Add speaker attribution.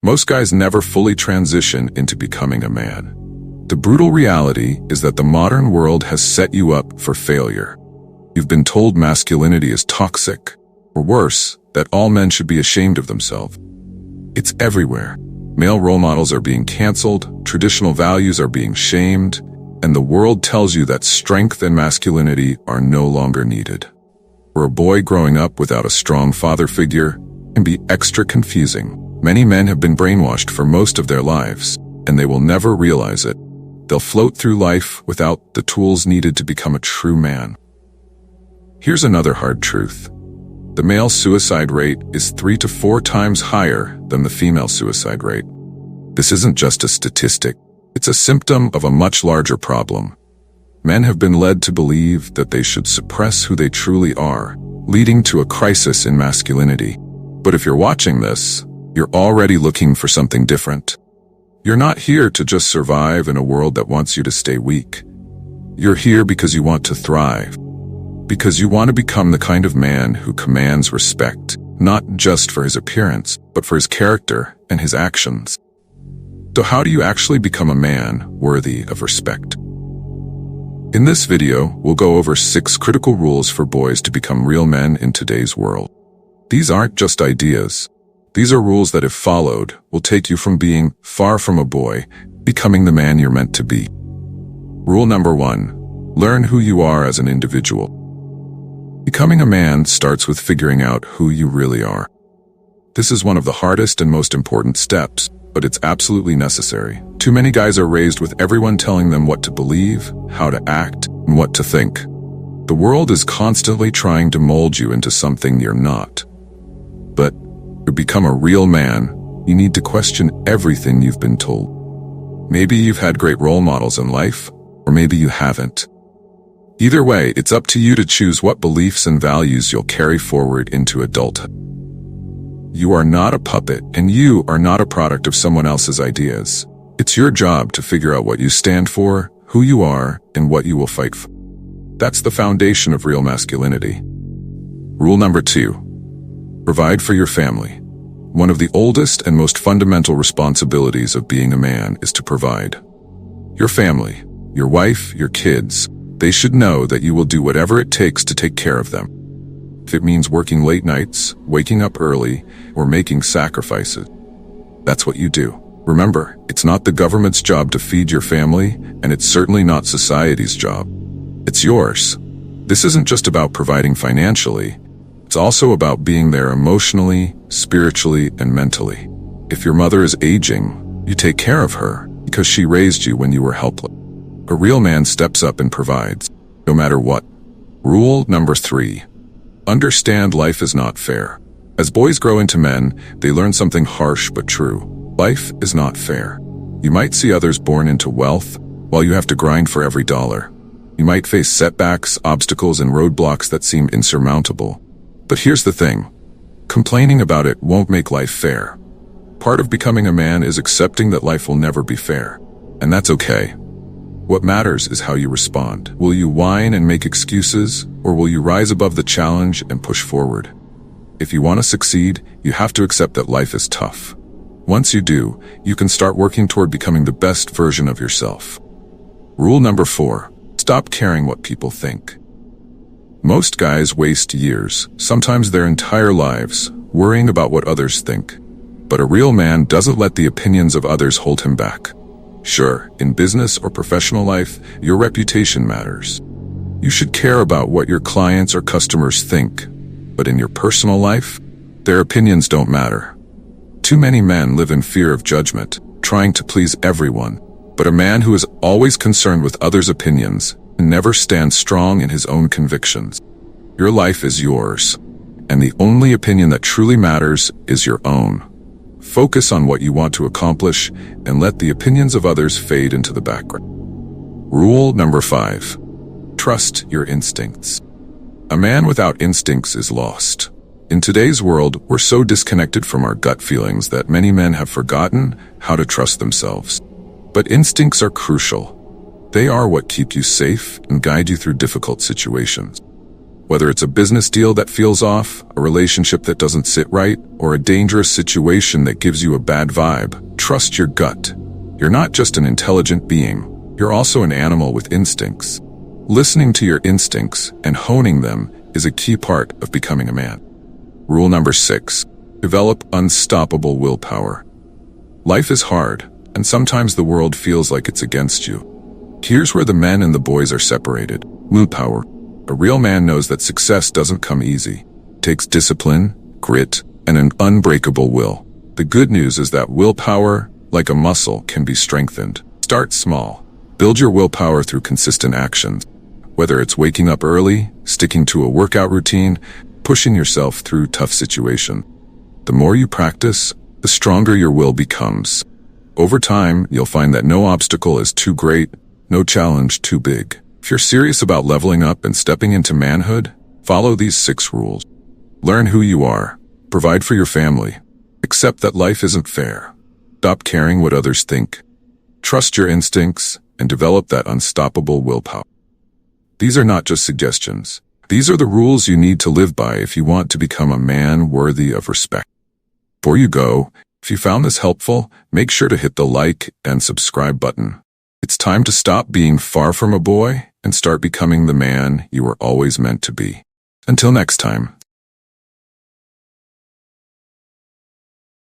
Speaker 1: Most guys never fully transition into becoming a man. The brutal reality is that the modern world has set you up for failure. You've been told masculinity is toxic, or worse, that all men should be ashamed of themselves. It's everywhere. Male role models are being canceled, traditional values are being shamed, and the world tells you that strength and masculinity are no longer needed. For a boy growing up without a strong father figure can be extra confusing. Many men have been brainwashed for most of their lives, and they will never realize it. They'll float through life without the tools needed to become a true man. Here's another hard truth. The male suicide rate is 3 to 4 times higher than the female suicide rate. This isn't just a statistic, it's a symptom of a much larger problem. Men have been led to believe that they should suppress who they truly are, leading to a crisis in masculinity. But if you're watching this, you're already looking for something different. You're not here to just survive in a world that wants you to stay weak. You're here because you want to thrive. Because you want to become the kind of man who commands respect, not just for his appearance, but for his character and his actions. So how do you actually become a man worthy of respect? In this video, we'll go over 6 critical rules for boys to become real men in today's world. These aren't just ideas. These are rules that, if followed, will take you from being far from a boy, becoming the man you're meant to be. Rule number 1. Learn who you are as an individual. Becoming a man starts with figuring out who you really are. This is one of the hardest and most important steps, but it's absolutely necessary. Too many guys are raised with everyone telling them what to believe, how to act, and what to think. The world is constantly trying to mold you into something you're not. But to become a real man, you need to question everything you've been told. Maybe you've had great role models in life, or maybe you haven't. Either way, it's up to you to choose what beliefs and values you'll carry forward into adulthood. You are not a puppet, and you are not a product of someone else's ideas. It's your job to figure out what you stand for, who you are, and what you will fight for. That's the foundation of real masculinity. Rule number 2. Provide for your family. One of the oldest and most fundamental responsibilities of being a man is to provide. Your family, your wife, your kids, they should know that you will do whatever it takes to take care of them. If it means working late nights, waking up early, or making sacrifices, that's what you do. Remember, it's not the government's job to feed your family, and it's certainly not society's job. It's yours. This isn't just about providing financially. It's also about being there emotionally, spiritually, and mentally. If your mother is aging, you take care of her because she raised you when you were helpless. A real man steps up and provides, no matter what. Rule number 3. Understand life is not fair. As boys grow into men, they learn something harsh but true. Life is not fair. You might see others born into wealth, while you have to grind for every dollar. You might face setbacks, obstacles, and roadblocks that seem insurmountable. But here's the thing. Complaining about it won't make life fair. Part of becoming a man is accepting that life will never be fair. And that's okay. What matters is how you respond. Will you whine and make excuses, or will you rise above the challenge and push forward? If you want to succeed, you have to accept that life is tough. Once you do, you can start working toward becoming the best version of yourself. Rule number 4. Stop caring what people think. Most guys waste years, sometimes their entire lives, worrying about what others think. But a real man doesn't let the opinions of others hold him back. Sure, in business or professional life, your reputation matters. You should care about what your clients or customers think. But in your personal life, their opinions don't matter. Too many men live in fear of judgment, trying to please everyone. But a man who is always concerned with others' opinions never stands strong in his own convictions. Your life is yours, and the only opinion that truly matters is your own. Focus on what you want to accomplish and let the opinions of others fade into the background. Rule number 5. Trust your instincts. A man without instincts is lost. In today's world, we're so disconnected from our gut feelings that many men have forgotten how to trust themselves. But instincts are crucial. They are what keep you safe and guide you through difficult situations. Whether it's a business deal that feels off, a relationship that doesn't sit right, or a dangerous situation that gives you a bad vibe, trust your gut. You're not just an intelligent being, you're also an animal with instincts. Listening to your instincts and honing them is a key part of becoming a man. Rule number 6. Develop unstoppable willpower. Life is hard, and sometimes the world feels like it's against you. Here's where the men and the boys are separated. Willpower. A real man knows that success doesn't come easy. It takes discipline, grit, and an unbreakable will. The good news is that willpower, like a muscle, can be strengthened. Start small. Build your willpower through consistent actions. Whether it's waking up early, sticking to a workout routine, pushing yourself through tough situations. The more you practice, the stronger your will becomes. Over time, you'll find that no obstacle is too great, no challenge too big. If you're serious about leveling up and stepping into manhood, follow these 6 rules. Learn who you are. Provide for your family. Accept that life isn't fair. Stop caring what others think. Trust your instincts and develop that unstoppable willpower. These are not just suggestions. These are the rules you need to live by if you want to become a man worthy of respect. Before you go, if you found this helpful, make sure to hit the like and subscribe button. It's time to stop being far from a boy and start becoming the man you were always meant to be. Until next time.